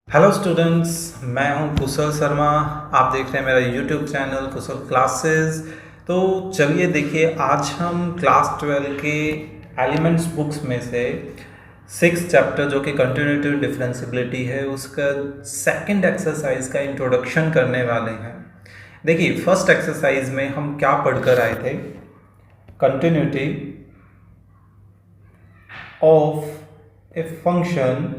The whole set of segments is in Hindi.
हेलो स्टूडेंट्स, मैं हूं कुशल शर्मा। आप देख रहे हैं मेरा यूट्यूब चैनल कुशल क्लासेस। तो चलिए देखिए, आज हम क्लास 12 के एलिमेंट्स बुक्स में से 6th चैप्टर जो कि कंटिन्यूटी डिफरेंशिएबिलिटी है, उसका सेकंड एक्सरसाइज का इंट्रोडक्शन करने वाले हैं। देखिए, फर्स्ट एक्सरसाइज में हम क्या पढ़कर आए थे? Continuity of a function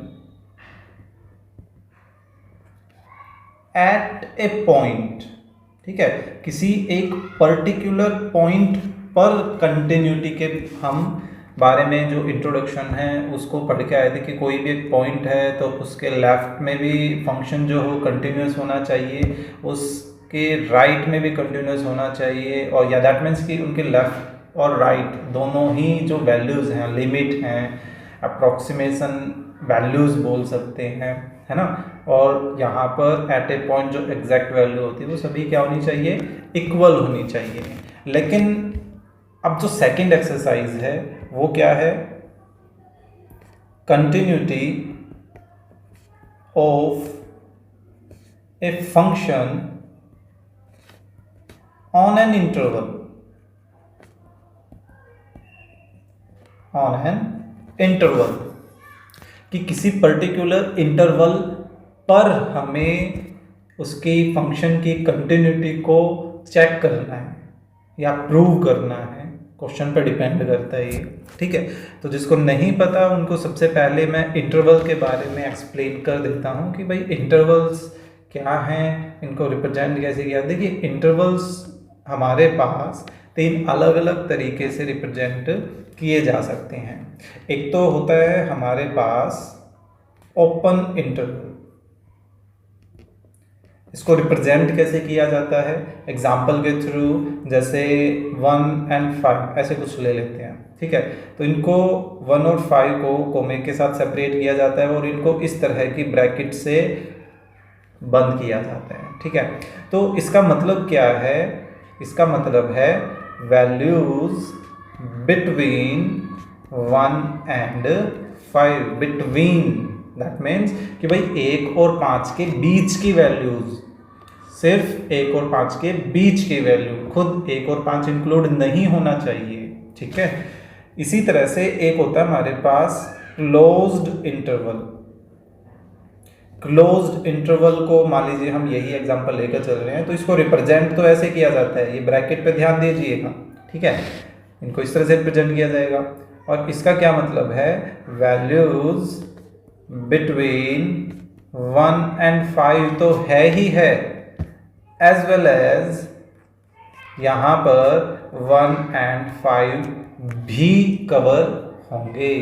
at A point. ठीक है, किसी एक पर्टिकुलर पॉइंट पर कंटिन्यूटी के हम बारे में जो इंट्रोडक्शन है उसको पढ़ के आए थे कि कोई भी एक पॉइंट है तो उसके लेफ्ट में भी फंक्शन जो हो कंटिन्यूस होना चाहिए, उसके राइट में भी कंटिन्यूस होना चाहिए, और या दैट मीन्स कि उनके लेफ्ट और राइट दोनों ही जो वैल्यूज़ हैं, लिमिट हैं, अप्रॉक्सीमेशन वैल्यूज़ बोल सकते हैं, है ना। और यहाँ पर एट ए पॉइंट जो एग्जैक्ट वैल्यू होती है वो सभी क्या होनी चाहिए? इक्वल होनी चाहिए। लेकिन अब जो सेकंड एक्सरसाइज है वो क्या है? Continuity of a function on an interval. कि किसी पर्टिकुलर इंटरवल पर हमें उसकी फंक्शन की कंटिन्यूटी को चेक करना है या प्रूव करना है। क्वेश्चन पर डिपेंड करता है ये। ठीक है, तो जिसको नहीं पता उनको सबसे पहले मैं इंटरवल के बारे में एक्सप्लेन कर देता हूँ कि भाई इंटरवल्स क्या हैं, इनको रिप्रेजेंट कैसे किया। देखिए, इंटरवल्स हमारे पास 3 अलग अलग तरीके से रिप्रेजेंट किए जा सकते हैं। एक तो होता है हमारे पास ओपन इंटरवल। इसको रिप्रेजेंट कैसे किया जाता है? एग्जाम्पल के थ्रू, जैसे 1 और 5 ऐसे कुछ ले लेते हैं। ठीक है, तो इनको 1 और 5 को कोमे के साथ सेपरेट किया जाता है और इनको इस तरह की ब्रैकेट से बंद किया जाता है। ठीक है, तो इसका मतलब क्या है? इसका मतलब है values between 1 and 5। Between that means कि भाई 1 और 5 के बीच की वैल्यूज, सिर्फ 1 और 5 के बीच की वैल्यू, खुद 1 और 5 इंक्लूड नहीं होना चाहिए। ठीक है, इसी तरह से एक होता है हमारे पास क्लोज्ड इंटरवल। क्लोज्ड इंटरवल को मान लीजिए हम यही एग्जांपल लेकर चल रहे हैं, तो इसको रिप्रेजेंट तो ऐसे किया जाता है, ये ब्रैकेट पे ध्यान दीजिएगा। ठीक है, इनको इस तरह से रिप्रेजेंट किया जाएगा और इसका क्या मतलब है? वैल्यूज बिटवीन 1 एंड 5 तो है ही है, एज वेल एज यहाँ पर 1 एंड 5 भी कवर होंगे।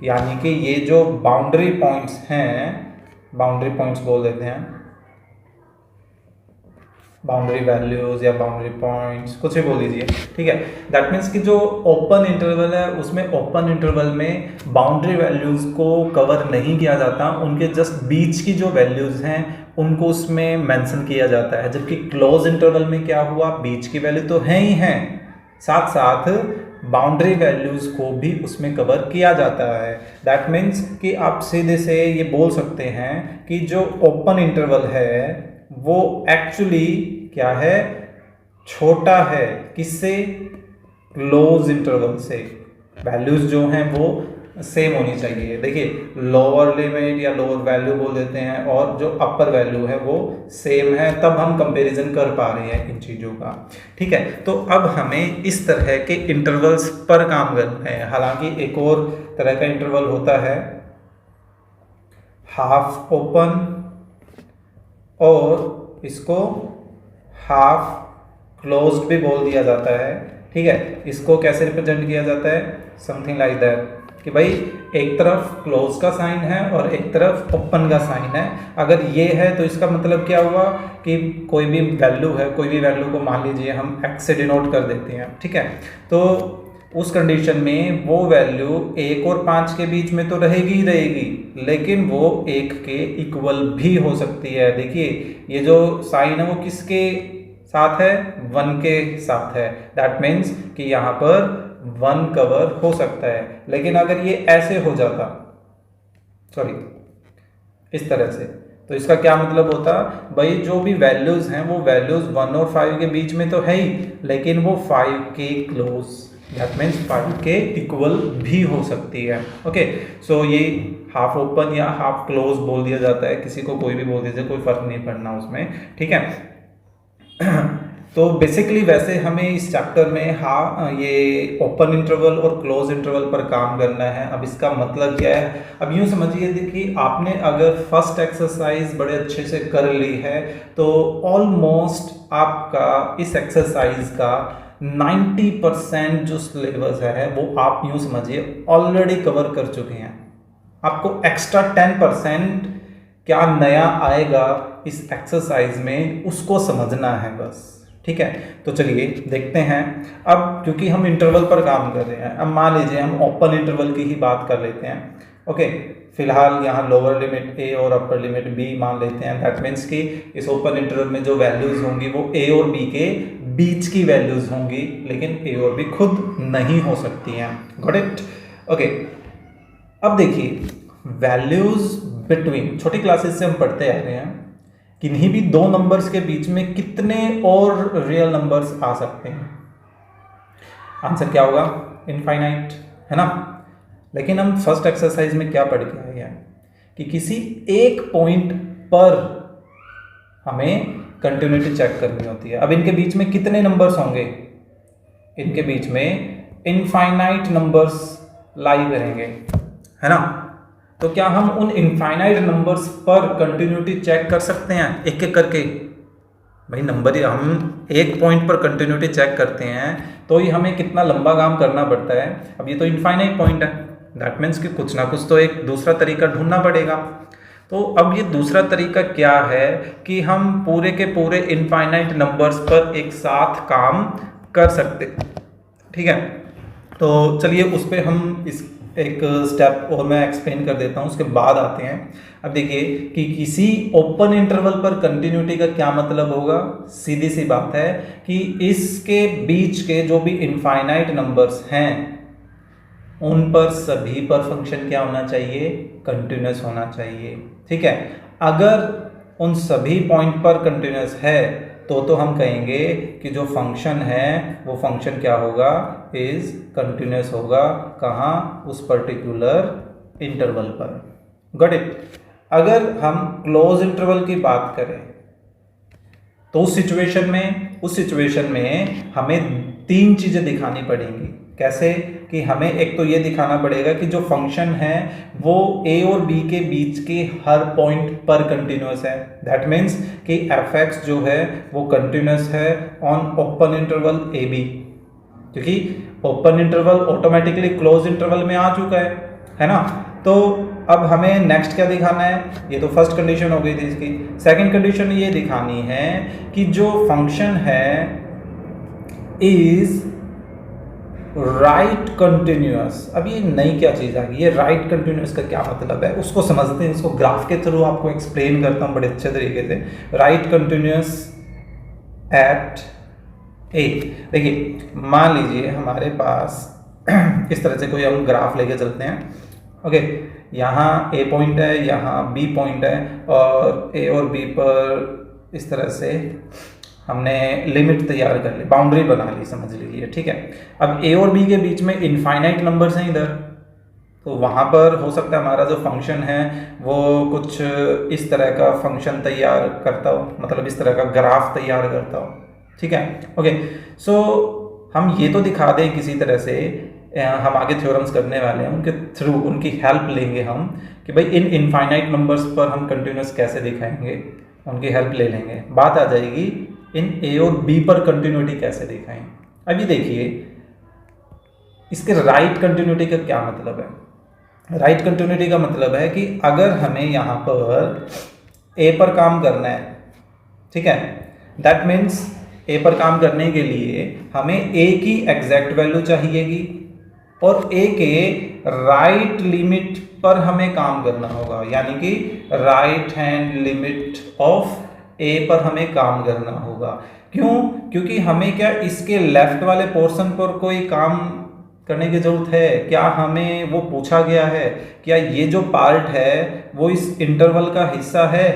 यानी कि ये जो बाउंड्री पॉइंट्स हैं, बाउंड्री पॉइंट्स बोल देते हैं, बाउंड्री वैल्यूज या बाउंड्री पॉइंट्स, कुछ भी बोल दीजिए। ठीक है, दैट मीन्स कि जो ओपन इंटरवल है उसमें ओपन इंटरवल में बाउंड्री वैल्यूज को कवर नहीं किया जाता, उनके जस्ट बीच की जो वैल्यूज हैं उनको उसमें मेंशन किया जाता है। जबकि क्लोज इंटरवल में क्या हुआ? बीच की वैल्यू तो है ही हैं, साथ साथ बाउंड्री वैल्यूज को भी उसमें कवर किया जाता है। दैट मीन्स कि आप सीधे से ये बोल सकते हैं कि जो ओपन इंटरवल है वो एक्चुअली क्या है? छोटा है। किससे? क्लोज इंटरवल से। वैल्यूज जो हैं वो सेम होनी चाहिए। देखिए, लोअर लिमिट या लोअर वैल्यू बोल देते हैं और जो अपर वैल्यू है वो सेम है, तब हम कंपैरिजन कर पा रहे हैं इन चीज़ों का। ठीक है, तो अब हमें इस तरह के इंटरवल्स पर काम करना है। हालांकि एक और तरह का इंटरवल होता है हाफ ओपन, और इसको हाफ क्लोज्ड भी बोल दिया जाता है। ठीक है, इसको कैसे रिप्रेजेंट किया जाता है? समथिंग लाइक दैट कि भाई एक तरफ क्लोज का साइन है और एक तरफ ओपन का साइन है। अगर ये है तो इसका मतलब क्या हुआ कि कोई भी वैल्यू है, कोई भी वैल्यू को मान लीजिए हम x से डिनोट कर देते हैं। ठीक है, तो उस कंडीशन में वो वैल्यू 1 और 5 के बीच में तो रहेगी ही रहेगी, लेकिन वो 1 के इक्वल भी हो सकती है। देखिए, ये जो साइन है वो किसके साथ है? 1 के साथ है। दैट मीन्स कि यहाँ पर 1 कवर हो सकता है। लेकिन अगर ये ऐसे हो जाता, सॉरी इस तरह से, तो इसका क्या मतलब होता, भाई जो भी वैल्यूज हैं वो वैल्यूज 1 और 5 के बीच में तो है ही, लेकिन वो 5 के क्लोज, दैट मीन्स 5 के इक्वल भी हो सकती है। ओके, सो ये हाफ ओपन या हाफ क्लोज बोल दिया जाता है, किसी को कोई भी बोल दीजिए, कोई फर्क नहीं पड़ना उसमें, ठीक है। तो बेसिकली वैसे हमें इस चैप्टर में ये ओपन इंटरवल और क्लोज इंटरवल पर काम करना है। अब इसका मतलब क्या है, अब यूँ समझिए, देखिए आपने अगर फर्स्ट एक्सरसाइज बड़े अच्छे से कर ली है तो ऑलमोस्ट आपका इस एक्सरसाइज का 90% जो सिलेबस है वो आप यूँ समझिए ऑलरेडी कवर कर चुके हैं। आपको एक्स्ट्रा 10% क्या नया आएगा इस एक्सरसाइज में उसको समझना है बस, ठीक है। तो चलिए देखते हैं। अब क्योंकि हम इंटरवल पर काम कर रहे हैं, अब मान लीजिए हम ओपन इंटरवल की ही बात कर लेते हैं। ओके, फिलहाल यहाँ लोअर लिमिट ए और अपर लिमिट बी मान लेते हैं। दैट मीन्स कि इस ओपन इंटरवल में जो वैल्यूज होंगी वो ए और बी के बीच की वैल्यूज होंगी, लेकिन ए और बी खुद नहीं हो सकती हैं। Got it? ओके, अब देखिए वैल्यूज बिटवीन, छोटी क्लासेस से हम पढ़ते आ रहे हैं किन्हीं भी दो नंबर्स के बीच में कितने और रियल नंबर्स आ सकते हैं। आंसर क्या होगा? इनफाइनाइट, है ना। लेकिन हम फर्स्ट एक्सरसाइज में क्या पढ़ के आए हैं कि किसी एक पॉइंट पर हमें कंटिन्यूटी चेक करनी होती है। अब इनके बीच में कितने नंबर्स होंगे? इनके बीच में इनफाइनाइट नंबर्स लाई करेंगे, है ना। तो क्या हम उन इनफाइनाइट नंबर्स पर कंटिन्यूटी चेक कर सकते हैं एक एक करके? भाई नंबर ही, हम एक पॉइंट पर कंटिन्यूटी चेक करते हैं तो ही हमें कितना लंबा काम करना पड़ता है। अब ये तो इनफाइनाइट पॉइंट है, दैट मीन्स कि कुछ ना कुछ तो एक दूसरा तरीका ढूंढना पड़ेगा। तो अब ये दूसरा तरीका क्या है कि हम पूरे के पूरे इनफाइनाइट नंबर्स पर एक साथ काम कर सकते, ठीक है। तो चलिए उस पर हम इस एक स्टेप और मैं एक्सप्लेन कर देता हूँ, उसके बाद आते हैं। अब देखिए कि किसी ओपन इंटरवल पर कंटिन्यूटी का क्या मतलब होगा। सीधी सी बात है कि इसके बीच के जो भी इनफाइनाइट नंबर्स हैं उन पर सभी पर फंक्शन क्या होना चाहिए? कंटिन्यूस होना चाहिए, ठीक है। अगर उन सभी पॉइंट पर कंटिन्यूस है तो हम कहेंगे कि जो फंक्शन है वो फंक्शन क्या होगा? इज कंटिन्यूस होगा। कहाँ? उस पर्टिकुलर इंटरवल पर। Got it? अगर हम क्लोज इंटरवल की बात करें तो उस सिचुएशन में हमें तीन चीजें दिखानी पड़ेंगी। कैसे? कि हमें एक तो ये दिखाना पड़ेगा कि जो फंक्शन है वो ए और बी के बीच के हर पॉइंट पर कंटिन्यूस है। दैट मीन्स कि एफ एक्स जो है वो कंटिन्यूस है on open interval A B, क्योंकि open interval automatically close interval में आ चुका है ना। तो अब हमें नेक्स्ट क्या दिखाना है? ये तो फर्स्ट कंडीशन हो गई थी इसकी। सेकंड कंडीशन ये दिखानी है कि जो फंक्शन है इज राइट कंटिन्यूअस। अब ये नई क्या चीज़ आ गई, ये राइट कंटिन्यूअस का क्या मतलब है उसको समझते हैं। इसको ग्राफ के थ्रू आपको एक्सप्लेन करता हूँ बड़े अच्छे तरीके से। राइट कंटिन्यूअस एट ए। देखिए मान लीजिए हमारे पास इस तरह से कोई हम ग्राफ लेके चलते हैं। ओके, यहाँ ए पॉइंट है, यहाँ बी पॉइंट है, और ए और बी पर इस तरह से हमने लिमिट तैयार कर ली, बाउंड्री बना ली, समझ लीजिए, ठीक है। अब ए और बी के बीच में इनफाइनाइट नंबर्स हैं इधर, तो वहाँ पर हो सकता है हमारा जो फंक्शन है वो कुछ इस तरह का फंक्शन तैयार करता हो, मतलब इस तरह का ग्राफ तैयार करता हो, ठीक है। ओके, सो हम ये तो दिखा दें किसी तरह से, हम आगे थ्योरम्स करने वाले हैं उनके थ्रू, उनकी हेल्प लेंगे हम कि भाई इन इनफाइनाइट नंबर्स पर हम कंटिन्यूस कैसे दिखाएंगे, उनकी हेल्प ले लेंगे। बात आ जाएगी इन ए और बी पर कंटिन्यूटी कैसे दिखाएं। अभी देखिए इसके राइट कंटिन्यूटी का क्या मतलब है। राइट कंटिन्यूटी का मतलब है कि अगर हमें यहाँ पर ए पर काम करना है, ठीक है, दैट मीन्स ए पर काम करने के लिए हमें ए की एग्जैक्ट वैल्यू चाहिएगी और ए के राइट लिमिट पर हमें काम करना होगा, यानी कि राइट हैंड लिमिट ऑफ ए पर हमें काम करना होगा। क्यों? क्योंकि हमें क्या इसके लेफ्ट वाले पोर्शन पर कोई काम करने की जरूरत है क्या? हमें वो पूछा गया है क्या ये जो पार्ट है वो इस इंटरवल का हिस्सा है?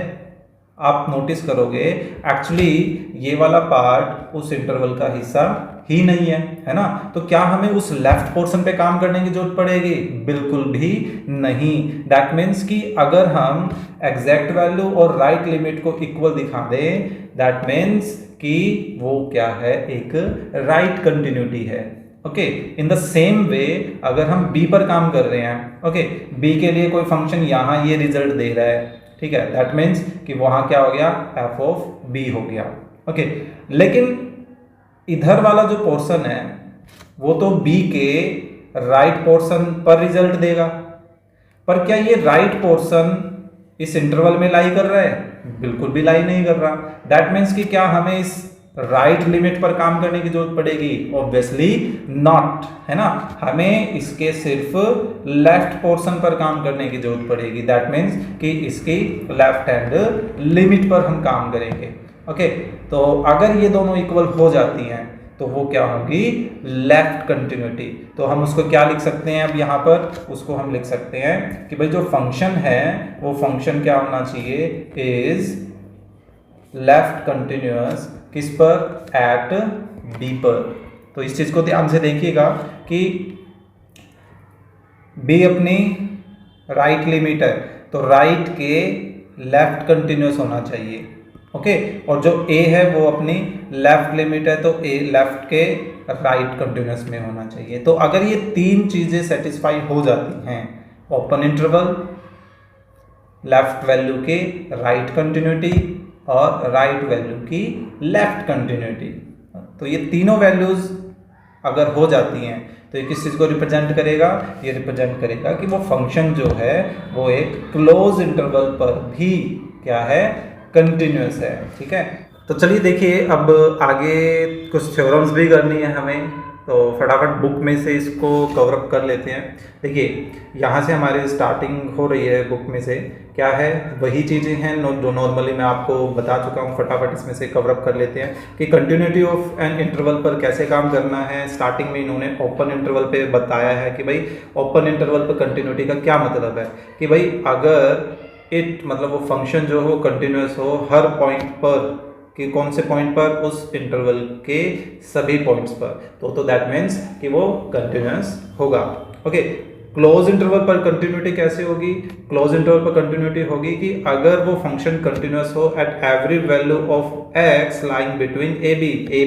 आप नोटिस करोगे एक्चुअली ये वाला पार्ट उस इंटरवल का हिस्सा ही नहीं है ना? तो क्या हमें उस लेफ्ट पोर्शन पे काम करने की जरूरत पड़ेगी? बिल्कुल भी नहीं। दैट मीन्स कि अगर हम एग्जैक्ट वैल्यू और राइट लिमिट को इक्वल दिखा दें, दैट मीन्स कि वो क्या है, एक राइट कंटिन्यूटी है। ओके, इन द सेम वे अगर हम b पर काम कर रहे हैं, ओके, b के लिए कोई फंक्शन यहाँ ये रिजल्ट दे रहा है, ठीक है, दैट मीन्स कि वहां क्या हो गया, f ऑफ b हो गया। ओके, लेकिन इधर वाला जो पोर्शन है वो तो b के राइट पोर्शन पर रिजल्ट देगा, पर क्या ये राइट पोर्शन इस इंटरवल में लाई कर रहा है? बिल्कुल भी लाई नहीं कर रहा। दैट मीन्स कि क्या हमें इस राइट लिमिट पर काम करने की जरूरत पड़ेगी? ऑब्वियसली नॉट, है ना? हमें इसके सिर्फ लेफ्ट पोर्शन पर काम करने की जरूरत पड़ेगी। दैट मीन्स कि इसकी लेफ्ट हैंड लिमिट पर हम काम करेंगे। ओके, तो अगर ये दोनों इक्वल हो जाती हैं तो वो क्या होगी, लेफ्ट कंटिन्यूटी। तो हम उसको क्या लिख सकते हैं अब यहाँ पर? उसको हम लिख सकते हैं कि भाई जो फंक्शन है वो फंक्शन क्या होना चाहिए, इज लेफ्ट कंटिन्यूअस किस पर, एट b पर। तो इस चीज को ध्यान से देखिएगा कि b अपनी राइट लिमिट है तो राइट के लेफ्ट कंटिन्यूअस होना चाहिए। ओके, और जो a है वो अपनी लेफ्ट लिमिट है तो a लेफ्ट के राइट कंटिन्यूअस में होना चाहिए। तो अगर ये तीन चीजें सेटिस्फाई हो जाती हैं, ओपन इंटरवल, लेफ्ट वैल्यू के राइट कंटिन्यूटी और राइट वैल्यू की लेफ्ट कंटिन्यूटी, तो ये तीनों वैल्यूज अगर हो जाती हैं तो ये किस चीज़ को रिप्रेजेंट करेगा? ये रिप्रेजेंट करेगा कि वो फंक्शन जो है वो एक क्लोज इंटरवल पर भी क्या है, कंटिन्यूअस है। ठीक है, तो चलिए देखिए अब आगे कुछ थ्योरम्स भी करनी है हमें, तो फटाफट बुक में से इसको कवर अप कर लेते हैं। देखिए यहाँ से हमारी स्टार्टिंग हो रही है बुक में से, क्या है, वही चीज़ें हैं जो नॉर्मली मैं आपको बता चुका हूँ। फटाफट इसमें से कवर अप कर लेते हैं कि कंटिन्यूटी ऑफ एन इंटरवल पर कैसे काम करना है। स्टार्टिंग में इन्होंने ओपन इंटरवल पे बताया है कि भाई ओपन इंटरवल पर कंटिन्यूटी का क्या मतलब है, कि भाई अगर इट मतलब वो फंक्शन जो हो कंटिन्यूस हो हर पॉइंट पर, कि कौन से पॉइंट पर, उस इंटरवल के सभी पॉइंट्स पर, तो दैट मीन्स कि वो कंटिन्यूस होगा। ओके, क्लोज इंटरवल पर कंटिन्यूटी कैसे होगी? क्लोज इंटरवल पर कंटिन्यूटी होगी कि अगर वो फंक्शन कंटिन्यूस हो at every value of x lying between a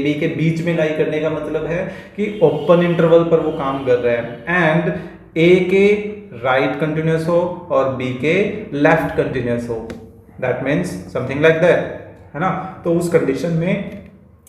b के बीच में लाई करने का मतलब है कि ओपन इंटरवल पर वो काम कर रहा है, एंड a के राइट कंटिन्यूस हो और b के लेफ्ट कंटिन्यूस हो, that means something like that, है ना? तो उस कंडीशन में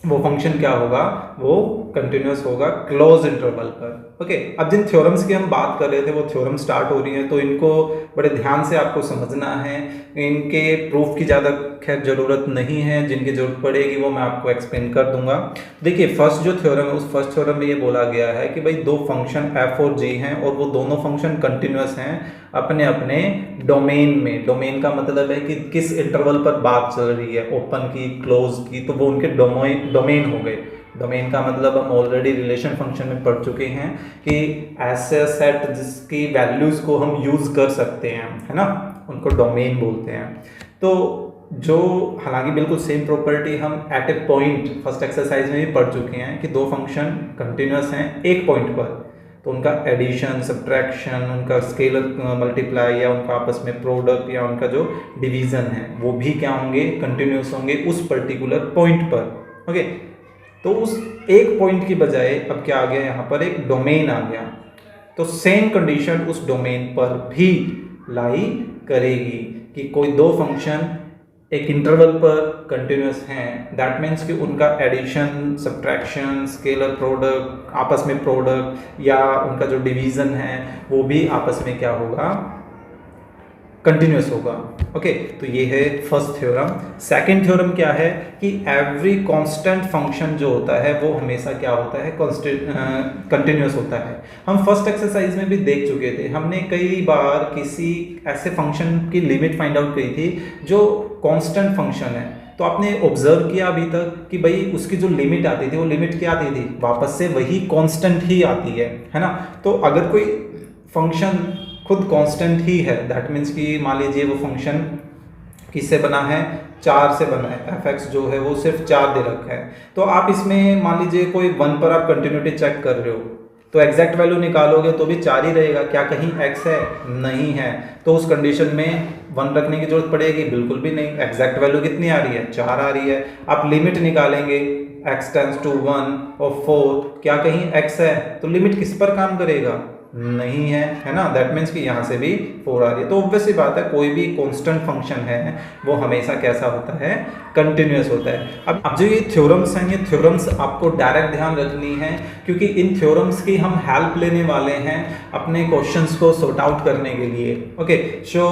वो फंक्शन क्या होगा, वो कंटिन्यूस होगा क्लोज इंटरवल पर। ओके, अब जिन थ्योरम्स की हम बात कर रहे थे वो थ्योरम स्टार्ट हो रही हैं, तो इनको बड़े ध्यान से आपको समझना है। इनके प्रूफ की ज़्यादा खैर ज़रूरत नहीं है, जिनकी ज़रूरत पड़ेगी वो मैं आपको एक्सप्लेन कर दूंगा। देखिए फर्स्ट जो थ्योरम है उस फर्स्ट थ्योरम में ये बोला गया है कि भाई दो फंक्शन f और g हैं और वो दोनों फंक्शन कंटिन्यूस हैं अपने अपने डोमेन में। डोमेन का मतलब है कि किस इंटरवल पर बात चल रही है, ओपन की, क्लोज की, तो वो उनके डोमेन हो गए। डोमेन का मतलब हम ऑलरेडी रिलेशन फंक्शन में पढ़ चुके हैं कि ऐसे सेट जिसकी वैल्यूज को हम यूज कर सकते हैं, है ना, उनको डोमेन बोलते हैं। तो जो हालांकि बिल्कुल सेम प्रॉपर्टी हम एट ए पॉइंट फर्स्ट एक्सरसाइज में भी पढ़ चुके हैं कि दो फंक्शन कंटिन्यूस हैं एक पॉइंट पर, तो उनका एडिशन, सब्ट्रैक्शन, उनका स्केलर मल्टीप्लाई या उनका आपस में प्रोडक्ट या उनका जो डिवीजन है वो भी क्या होंगे, कंटिन्यूस होंगे उस पर्टिकुलर पॉइंट पर। ओके, तो उस एक पॉइंट की बजाय अब क्या आ गया, यहाँ पर एक डोमेन आ गया, तो सेम कंडीशन उस डोमेन पर भी लाई करेगी कि कोई दो फंक्शन एक इंटरवल पर कंटिन्यूस हैं, दैट मीन्स कि उनका एडिशन, सब्ट्रैक्शन, स्केलर प्रोडक्ट, आपस में प्रोडक्ट या उनका जो डिवीजन है वो भी आपस में क्या होगा, कंटिन्यूस होगा। ओके, तो ये है फर्स्ट थ्योरम। सेकंड थ्योरम क्या है कि एवरी कांस्टेंट फंक्शन जो होता है वो हमेशा क्या होता है, कंटिन्यूस होता है। हम फर्स्ट एक्सरसाइज में भी देख चुके थे, हमने कई बार किसी ऐसे फंक्शन की लिमिट फाइंड आउट की थी जो कांस्टेंट फंक्शन है, तो आपने ऑब्जर्व किया अभी तक कि भाई उसकी जो लिमिट आती थी वो लिमिट क्या आती थी, वापस से वही कांस्टेंट ही आती है ना। तो अगर कोई फंक्शन खुद कांस्टेंट ही है, दैट मीन्स कि मान लीजिए वो फंक्शन किससे बना है, 4 से बना है। fx जो है वो सिर्फ 4 दे रखा है। तो आप इसमें मान लीजिए कोई 1 पर आप कंटिन्यूटी चेक कर रहे हो तो एग्जैक्ट वैल्यू निकालोगे तो भी 4 ही रहेगा। क्या कहीं x है, नहीं है, तो उस कंडीशन में 1 रखने की जरूरत पड़ेगी, बिल्कुल भी नहीं। एग्जैक्ट वैल्यू कितनी आ रही है, 4 आ रही है। आप लिमिट निकालेंगे x टेंड्स टू 1 और 4, क्या कहीं x है, तो लिमिट किस पर काम करेगा, नहीं है ना। दैट मीन्स कि यहाँ से भी 4 आ रही है। तो ऑब्वियस सी बात है कोई भी कांस्टेंट फंक्शन है वो हमेशा कैसा होता है, कंटिन्यूअस होता है। अब जो ये थ्योरम्स हैं, ये थ्योरम्स आपको डायरेक्ट ध्यान रखनी है क्योंकि इन थ्योरम्स की हम हेल्प लेने वाले हैं अपने क्वेश्चंस को सॉर्ट आउट करने के लिए। ओके, सो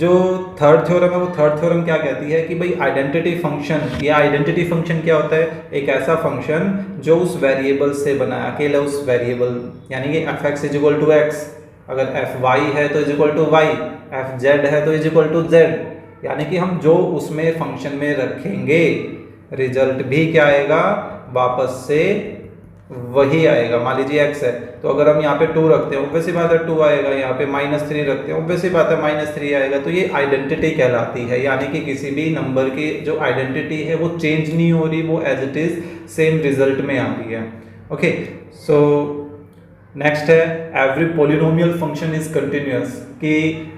जो थर्ड थ्योरम है वो थर्ड थ्योरम क्या कहती है कि भाई आइडेंटिटी फंक्शन, या आइडेंटिटी फंक्शन क्या होता है, एक ऐसा फंक्शन जो उस वेरिएबल से बना है, अकेला उस वेरिएबल, यानी कि fx is equal to x, अगर fy है तो is equal to y, fz है तो इज इक्वल टू जेड, यानी कि हम जो उसमें फंक्शन में रखेंगे रिजल्ट भी क्या आएगा, वापस से वही आएगा। मान लीजिए x है तो अगर हम यहाँ पे 2 रखते हैं ऑब्वियस सी बात है 2 आएगा, यहाँ पे -3 रखते हैं ऑब्वियस सी बात है -3 आएगा। तो ये आइडेंटिटी कहलाती है, यानी कि किसी भी नंबर की जो आइडेंटिटी है वो चेंज नहीं हो रही, वो as it is same result में आ रही है। ओके, सो नेक्स्ट है every polynomial function is continuous, कि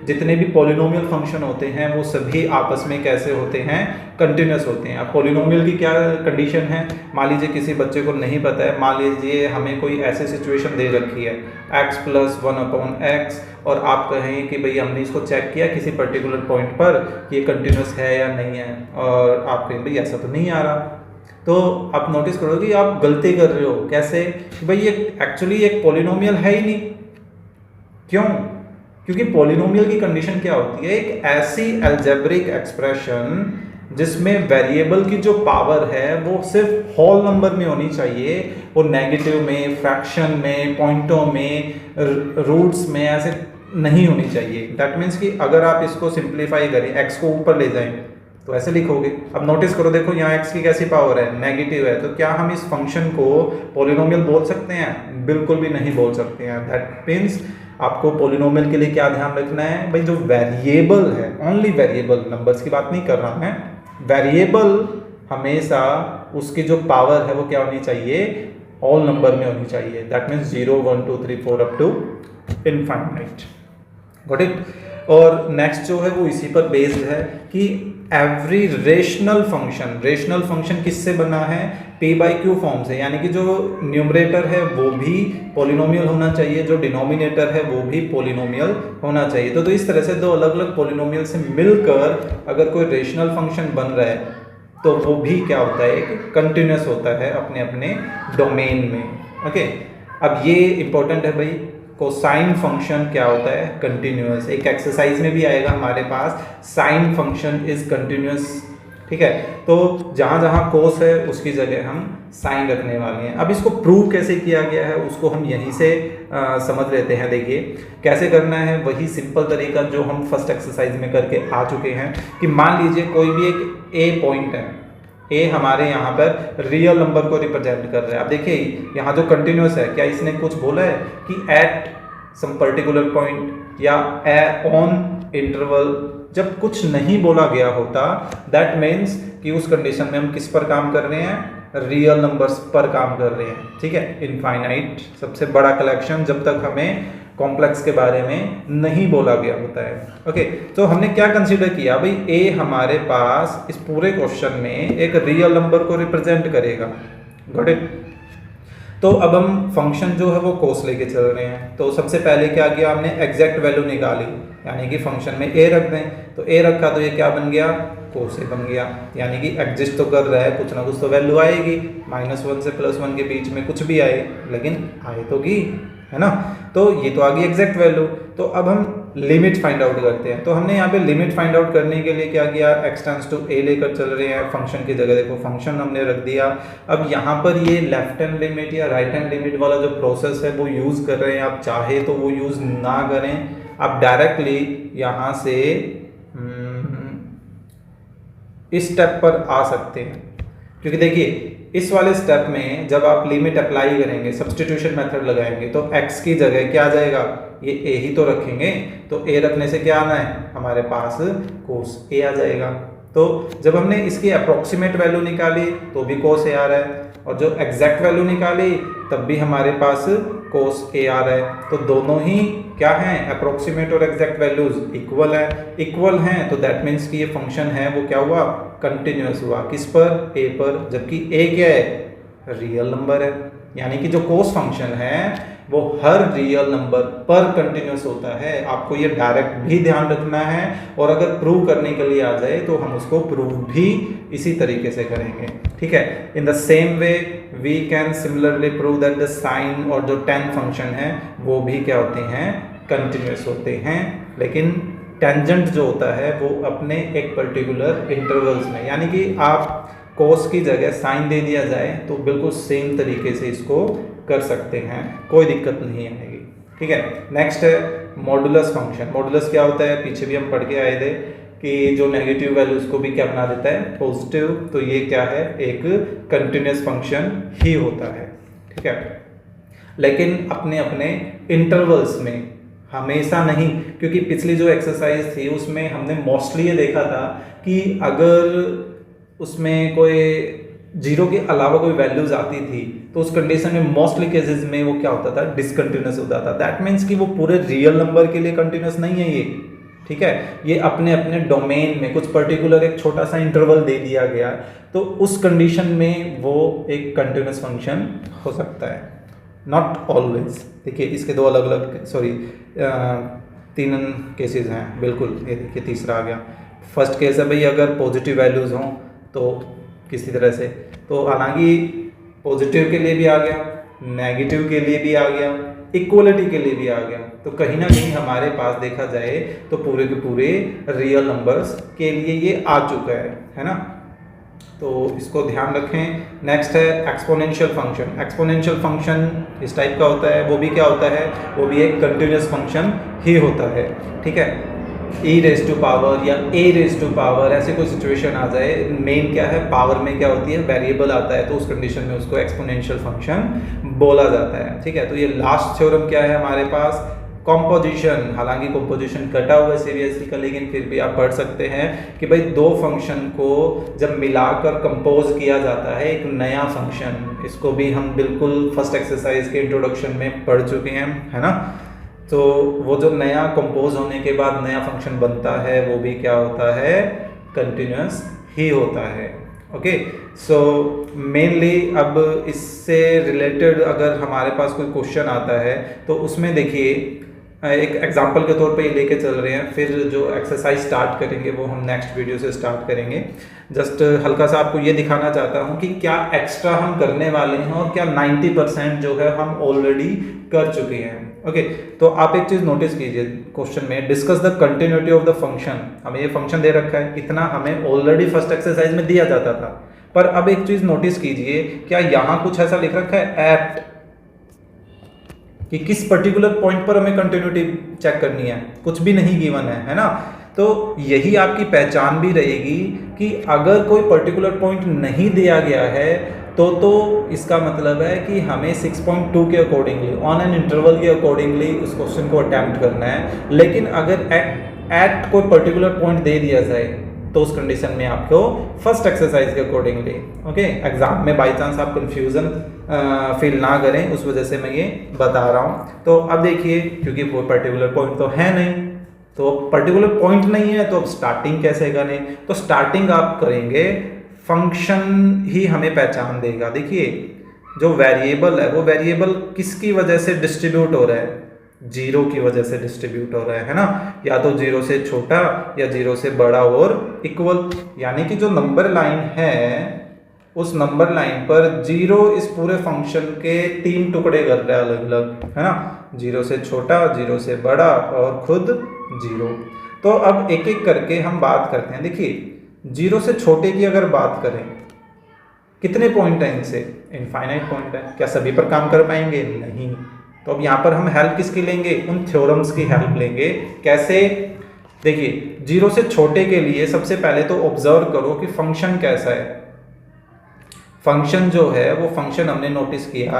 जितने भी पॉलिनोमियल फंक्शन होते हैं वो सभी आपस में कैसे होते हैं, कंटिन्यूअस होते हैं। अब पॉलिनोमियल की क्या कंडीशन है, मान लीजिए किसी बच्चे को नहीं पता है, मान लीजिए हमें कोई ऐसी सिचुएशन दे रखी है x + 1/x और आप कहें कि भाई हमने इसको चेक किया किसी पर्टिकुलर पॉइंट पर कि ये कंटिन्यूअस है या नहीं है, और आप कहें भाई ऐसा तो नहीं आ रहा, तो आप नोटिस करोगे कि आप गलती कर रहे हो। कैसे, भाई ये एक्चुअली एक पॉलिनोमियल है ही नहीं। क्यों, क्योंकि पॉलिनोमियल की कंडीशन क्या होती है, एक ऐसी अलजेब्रिक एक्सप्रेशन जिसमें वेरिएबल की जो पावर है वो सिर्फ होल नंबर में होनी चाहिए, वो नेगेटिव में, फ्रैक्शन में, पॉइंटों में, रूट्स में ऐसे नहीं होनी चाहिए। दैट मीन्स कि अगर आप इसको सिंप्लीफाई करें, x को ऊपर ले जाएं तो ऐसे लिखोगे। अब नोटिस करो, देखो यहाँ x की कैसी पावर है, नेगेटिव है, तो क्या हम इस फंक्शन को पॉलिनोमियल बोल सकते हैं, बिल्कुल भी नहीं बोल सकते हैं। दैट मीन्स आपको पॉलिनोमियल के लिए क्या ध्यान रखना है, भाई जो वेरिएबल है, ओनली वेरिएबल, नंबर्स की बात नहीं कर रहा मैं, वेरिएबल हमेशा उसकी जो पावर है वो क्या होनी चाहिए, ऑल नंबर में होनी चाहिए। That means 0 1 2 3 4 up to infinite. Got it. और नेक्स्ट जो है वो इसी पर बेस्ड है कि एवरी रेशनल फंक्शन किससे बना है, p/q फॉर्म से, यानी कि जो न्यूमरेटर है वो भी पॉलिनोमियल होना चाहिए, जो डिनोमिनेटर है वो भी पॉलिनोमियल होना चाहिए। तो इस तरह से दो अलग अलग पॉलिनोमियल से मिलकर अगर कोई रेशनल फंक्शन बन रहा है तो वो भी क्या होता है, एक कंटिन्यूअस होता है अपने अपने डोमेन में। ओके, अब ये इंपॉर्टेंट है भाई, कोसाइन फंक्शन क्या होता है, कंटिन्यूअस। एक एक्सरसाइज में भी आएगा हमारे पास, साइन फंक्शन इज कंटिन्यूअस। ठीक है, तो जहां जहां कोस है उसकी जगह हम साइन रखने वाले हैं। अब इसको प्रूव कैसे किया गया है उसको हम यहीं से समझ लेते हैं। देखिए कैसे करना है, वही सिंपल तरीका जो हम फर्स्ट एक्सरसाइज में करके आ चुके हैं कि मान लीजिए कोई भी एक ए पॉइंट है, ए हमारे यहाँ पर रियल नंबर को रिप्रेजेंट कर रहा है। अब देखिए यहाँ जो कंटिन्यूअस है, क्या इसने कुछ बोला है कि एट सम पर्टिकुलर पॉइंट या ऑन इंटरवल, जब कुछ नहीं बोला गया होता दैट मीन्स कि उस कंडीशन में हम किस पर काम कर रहे हैं, रियल नंबर्स पर काम कर रहे हैं। ठीक है, इनफाइनाइट सबसे बड़ा कलेक्शन जब तक हमें कॉम्प्लेक्स के बारे में नहीं बोला गया होता है। ओके, तो हमने क्या कंसीडर किया भाई, ए हमारे पास इस पूरे क्वेश्चन में एक रियल नंबर को रिप्रेजेंट करेगा। Got it. तो अब हम फंक्शन जो है वो कोस लेके चल रहे हैं। तो सबसे पहले क्या किया हमने, एग्जैक्ट वैल्यू निकाली, यानी कि फंक्शन में ए रख दें, तो ए रखा तो ये क्या बन गया, कोस ए बन गया, यानी कि एग्जिस्ट तो कर रहा है, कुछ ना कुछ तो वैल्यू आएगी, -1 से +1 के बीच में कुछ भी आए, लेकिन आए तो की, है ना। तो ये तो आ गई एग्जैक्ट वैल्यू। तो अब हम लिमिट फाइंड आउट करते हैं। तो हमने यहाँ पे लिमिट फाइंड आउट करने के लिए क्या किया, x टेंड्स टू a लेकर चल रहे हैं, फंक्शन की जगह देखो फंक्शन हमने रख दिया। अब यहाँ पर ये लेफ्ट हैंड लिमिट या राइट हैंड लिमिट वाला जो प्रोसेस है वो यूज़ कर रहे हैं, आप चाहे तो वो यूज़ ना करें, आप डायरेक्टली यहाँ से इस स्टेप पर आ सकते हैं। क्योंकि देखिए इस वाले स्टेप में जब आप लिमिट अप्लाई करेंगे, सब्स्टिट्यूशन मेथड लगाएंगे, तो x की जगह क्या आ जाएगा, ये a ही तो रखेंगे, तो a रखने से क्या आना है, हमारे पास कोस a आ जाएगा। तो जब हमने इसकी अप्रोक्सीमेट वैल्यू निकाली तो भी cos AR है, और जो एग्जैक्ट वैल्यू निकाली तब भी हमारे पास cos AR है। तो दोनों ही क्या हैं, अप्रोक्सीमेट और एग्जैक्ट वैल्यूज इक्वल है। इक्वल हैं तो दैट मीन्स कि ये फंक्शन है वो क्या हुआ, कंटिन्यूअस हुआ। किस पर, a पर, जबकि a क्या है, रियल नंबर है। यानी कि जो cos फंक्शन है वो हर रियल नंबर पर कंटिन्यूअस होता है। आपको ये डायरेक्ट भी ध्यान रखना है, और अगर प्रूव करने के लिए आ जाए तो हम उसको प्रूव भी इसी तरीके से करेंगे, ठीक है। In the same way we can similarly prove that the sine और जो tan फंक्शन है वो भी क्या होते हैं, कंटिन्यूअस होते हैं। लेकिन टेंजेंट जो होता है वो अपने एक पर्टिकुलर इंटरवल्स में, यानी कि आप cos की जगह साइन दे दिया जाए तो बिल्कुल सेम तरीके से इसको कर सकते हैं, कोई दिक्कत नहीं आएगी, ठीक है। नेक्स्ट है मॉडुलस फंक्शन। मॉडुलस क्या होता है, पीछे भी हम पढ़ के आए थे कि जो नेगेटिव वैल्यूज को भी क्या बना देता है, पॉजिटिव। तो ये क्या है, एक कंटिन्यूअस फंक्शन ही होता है, ठीक है। लेकिन अपने अपने इंटरवल्स में, हमेशा नहीं, क्योंकि पिछली जो एक्सरसाइज थी उसमें हमने मोस्टली ये देखा था कि अगर उसमें कोई जीरो के अलावा कोई वैल्यूज आती थी तो उस कंडीशन में मोस्टली केसेस में वो क्या होता था, डिसकंटिन्यूअस होता था। दैट मीन्स कि वो पूरे रियल नंबर के लिए कंटिन्यूअस नहीं है ये, ठीक है। ये अपने अपने डोमेन में कुछ पर्टिकुलर एक छोटा सा इंटरवल दे दिया गया तो उस कंडीशन में वो एक कंटिन्यूअस फंक्शन हो सकता है, नॉट ऑलवेज। देखिए इसके दो अलग अलग तीन केसेस हैं, बिल्कुल। ये देखिए तीसरा आ गया। फर्स्ट केस है भाई अगर पॉजिटिव वैल्यूज हों तो किसी तरह से, तो हालांकि पॉजिटिव के लिए भी आ गया, नेगेटिव के लिए भी आ गया, इक्वलिटी के लिए भी आ गया। तो कहीं ना कहीं हमारे पास देखा जाए तो पूरे के पूरे रियल नंबर्स के लिए ये आ चुका है ना। तो इसको ध्यान रखें। नेक्स्ट है एक्सपोनेंशियल फंक्शन। एक्सपोनेंशियल फंक्शन इस टाइप का होता है, वो भी क्या होता है, वो भी एक कंटिन्यूअस फंक्शन ही होता है, ठीक है। e रेज टू पावर या a रेज टू पावर, ऐसे कोई सिचुएशन आ जाए, मेन क्या है, पावर में क्या होती है, वेरिएबल आता है, तो उस कंडीशन में उसको एक्सपोनेंशियल फंक्शन बोला जाता है, ठीक है। तो ये लास्ट थ्योरम क्या है हमारे पास, कॉम्पोजिशन। हालांकि कॉम्पोजिशन कटा हुआ है सीबीएसई का, लेकिन फिर भी आप पढ़ सकते हैं कि भाई दो फंक्शन को जब मिलाकर कंपोज किया जाता है एक नया फंक्शन, इसको भी हम बिल्कुल फर्स्ट एक्सरसाइज के इंट्रोडक्शन में पढ़ चुके हैं, है ना। तो वो जो नया कंपोज होने के बाद नया फंक्शन बनता है वो भी क्या होता है, कंटिन्यूअस ही होता है, ओके। सो मेनली अब इससे रिलेटेड अगर हमारे पास कोई क्वेश्चन आता है तो उसमें देखिए एक एग्जांपल के तौर पे ये लेके चल रहे हैं, फिर जो एक्सरसाइज स्टार्ट करेंगे वो हम नेक्स्ट वीडियो से स्टार्ट करेंगे। जस्ट हल्का सा आपको ये दिखाना चाहता हूँ कि क्या एक्स्ट्रा हम करने वाले हैं और क्या 90% जो है हम ऑलरेडी कर चुके हैं, ओके। तो आप एक चीज़ नोटिस कीजिए क्वेश्चन में, discuss the continuity of the function. हमें ये फंक्शन दे रखा है, इतना हमें ऑलरेडी फर्स्ट एक्सरसाइज में दिया जाता था, पर अब एक चीज़ नोटिस कीजिए, क्या यहाँ कुछ ऐसा लिख रखा है एट, कि किस पर्टिकुलर पॉइंट पर हमें कंटिन्यूटी चेक करनी है, कुछ भी नहीं गिवन है ना। तो यही आपकी पहचान भी रहेगी कि अगर कोई पर्टिकुलर पॉइंट नहीं दिया गया है तो इसका मतलब है कि हमें 6.2 के अकॉर्डिंगली ऑन एन इंटरवल के अकॉर्डिंगली उस क्वेश्चन को अटेम्प्ट करना है। लेकिन अगर एट कोई पर्टिकुलर पॉइंट दे दिया जाए तो उस कंडीशन में आपको फर्स्ट एक्सरसाइज के अकॉर्डिंगली, ओके। एग्जाम में बाई चांस आप कंफ्यूजन फील ना करें, उस वजह से मैं ये बता रहा हूँ। तो अब देखिए, क्योंकि वो पर्टिकुलर पॉइंट तो है नहीं, तो पर्टिकुलर पॉइंट नहीं है तो अब स्टार्टिंग कैसे करें, तो स्टार्टिंग आप करेंगे, फंक्शन ही हमें पहचान देगा। देखिए जो वेरिएबल है वो वेरिएबल किसकी वजह से डिस्ट्रीब्यूट हो रहा है, जीरो की वजह से डिस्ट्रीब्यूट हो रहा है ना, या तो जीरो से छोटा या जीरो से बड़ा और इक्वल। यानी कि जो नंबर लाइन है उस नंबर लाइन पर जीरो इस पूरे फंक्शन के 3 टुकड़े कर रहा है अलग अलग, है ना, जीरो से छोटा, जीरो से बड़ा और खुद जीरो। तो अब एक एक करके हम बात करते हैं। देखिए जीरो से छोटे की अगर बात करें, कितने पॉइंट हैं इनसे, इनफाइनाइट पॉइंट है, क्या सभी पर काम कर पाएंगे, नहीं। तो अब यहाँ पर हम हेल्प किसकी लेंगे, उन थ्योरम्स की हेल्प लेंगे। कैसे, देखिए जीरो से छोटे के लिए सबसे पहले तो ऑब्जर्व करो कि फंक्शन कैसा है। फंक्शन जो है वो फंक्शन हमने नोटिस किया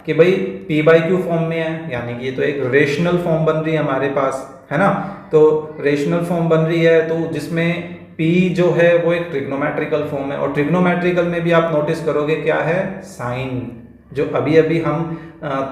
कि भाई p/q फॉर्म में है, यानी कि ये तो एक रेशनल फॉर्म बन रही है हमारे पास, है ना। तो रेशनल फॉर्म बन रही है तो जिसमें P जो है वो एक ट्रिग्नोमेट्रिकल फॉर्म है, और ट्रिग्नोमेट्रिकल में भी आप नोटिस करोगे क्या है, साइन, जो अभी अभी हम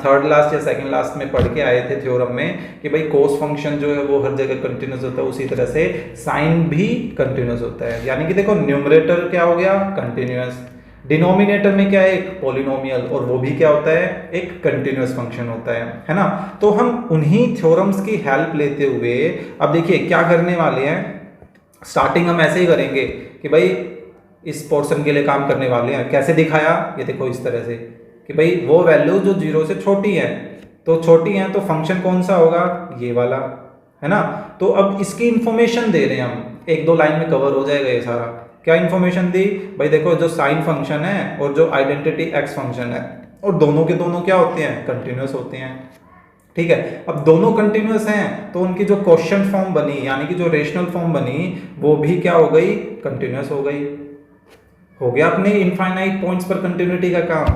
थर्ड लास्ट या सेकंड लास्ट में पढ़ के आए थे थ्योरम में कि भाई कोस फंक्शन जो है वो हर जगह कंटिन्यूस होता है, उसी तरह से साइन भी कंटिन्यूस होता है। यानी कि देखो न्यूमरेटर क्या हो गया, कंटिन्यूस, डिनोमिनेटर में क्या है, एक पॉलिनोमियल, और वो भी क्या होता है, एक कंटिन्यूस फंक्शन होता है ना। तो हम उन्हीं थ्योरम्स की हेल्प लेते हुए अब देखिए क्या करने वाले हैं। स्टार्टिंग हम ऐसे ही करेंगे कि भाई इस पोर्शन के लिए काम करने वाले हैं। कैसे दिखाया, ये देखो इस तरह से कि भाई वो वैल्यू जो 0 से छोटी है, तो छोटी है तो फंक्शन कौन सा होगा, ये वाला, है ना। तो अब इसकी इंफॉर्मेशन दे रहे हैं हम, एक दो लाइन में कवर हो जाएगा ये सारा। क्या इन्फॉर्मेशन दी भाई, देखो जो साइन फंक्शन है और जो आइडेंटिटी एक्स फंक्शन है, और दोनों के दोनों क्या होते हैं, कंटिन्यूस होते हैं। ठीक है, अब दोनों कंटिन्यूस हैं तो उनकी जो क्वेश्चन फॉर्म बनी, यानी कि जो रेशनल फॉर्म बनी, वो भी क्या हो गई, कंटिन्यूस हो गई। हो गया अपने इनफाइनाइट पॉइंट्स पर कंटिन्यूटी का काम,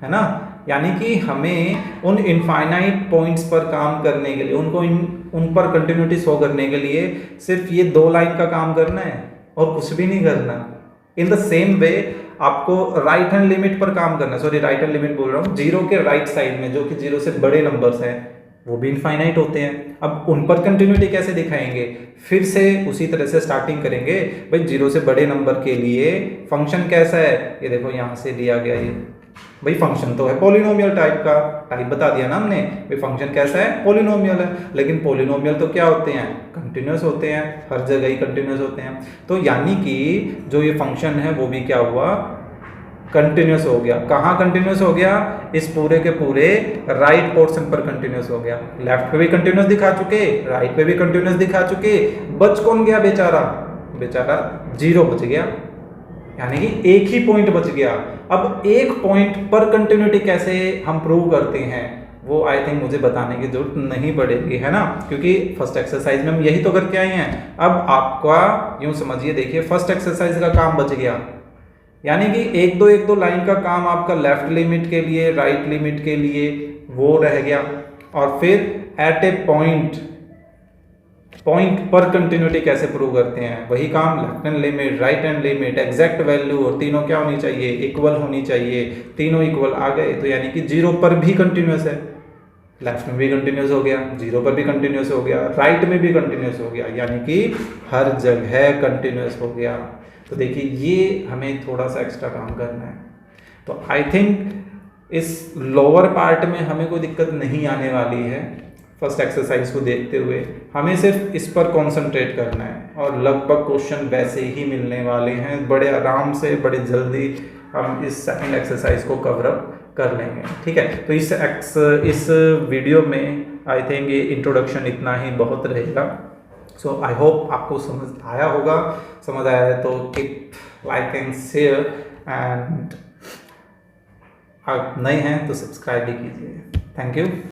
है ना। यानी कि हमें उन इनफाइनाइट पॉइंट्स पर काम करने के लिए, उन पर कंटिन्यूटी शो करने के लिए सिर्फ ये दो लाइन का काम करना है और कुछ भी नहीं करना। इन द सेम वे आपको राइट हैंड लिमिट पर काम करना है, सॉरी राइट हैंड लिमिट बोल रहा हूँ, जीरो के राइट साइड में जो कि 0 से बड़े नंबर्स हैं वो भी इनफाइनाइट होते हैं। अब उन पर कंटिन्यूटी कैसे दिखाएंगे, फिर से उसी तरह से स्टार्टिंग करेंगे। भाई 0 से बड़े नंबर के लिए फंक्शन कैसा है, ये देखो यहाँ से दिया गया, ये भाई फंक्शन तो है पॉलिनोमियल टाइप का, टाइप बता दिया ना हमने, भाई फंक्शन कैसा है, पॉलिनोमियल है। लेकिन पॉलिनोमियल तो क्या होते हैं, कंटिन्यूस होते हैं, हर जगह ही कंटिन्यूस होते हैं। तो यानी कि जो ये फंक्शन है वो भी क्या हुआ, कंटिन्यूस हो गया। कहाँ कंटिन्यूस हो गया, इस पूरे के पूरे राइट पोर्शन पर कंटिन्यूस हो गया। लेफ्ट पे भी कंटिन्यूस दिखा चुके, राइट पे भी कंटिन्यूस दिखा चुके, बच कौन गया बेचारा, बेचारा 0 बच गया, यानी कि एक ही पॉइंट बच गया। अब एक पॉइंट पर कंटिन्यूटी कैसे हम प्रूव करते हैं, वो आई थिंक मुझे बताने की जरूरत नहीं पड़ेगी, है ना, क्योंकि फर्स्ट एक्सरसाइज में हम यही तो करके आए हैं। अब आपका यूं समझिए, देखिए फर्स्ट एक्सरसाइज का काम बच गया, यानी कि एक दो लाइन का काम आपका लेफ्ट लिमिट के लिए, राइट लिमिट के लिए वो रह गया। और फिर एट ए पॉइंट पर कंटिन्यूटी कैसे प्रूव करते हैं, वही काम, left hand limit, right hand limit, exact value, और तीनों क्या होनी चाहिए, इक्वल होनी चाहिए। तीनों इक्वल आ गए तो यानी कि 0 पर भी कंटिन्यूस है, लेफ्ट में भी कंटिन्यूस हो गया, 0 पर भी कंटिन्यूस हो गया, राइट में भी कंटिन्यूस हो गया, यानी कि हर जगह कंटिन्यूस हो गया। तो देखिए ये हमें थोड़ा सा एक्स्ट्रा काम करना है। तो आई थिंक इस लोअर पार्ट में हमें कोई दिक्कत नहीं आने वाली है। फर्स्ट एक्सरसाइज को देखते हुए हमें सिर्फ इस पर कंसंट्रेट करना है, और लगभग क्वेश्चन वैसे ही मिलने वाले हैं, बड़े आराम से, बड़े जल्दी हम इस सेकंड एक्सरसाइज को कवर अप कर लेंगे। ठीक है, तो इस वीडियो में आई थिंक ये इंट्रोडक्शन इतना ही बहुत रहेगा। सो आई होप आपको समझ आया होगा। समझ आया है तो keep like and share, and आप नए हैं तो सब्सक्राइब भी कीजिए। Thank you.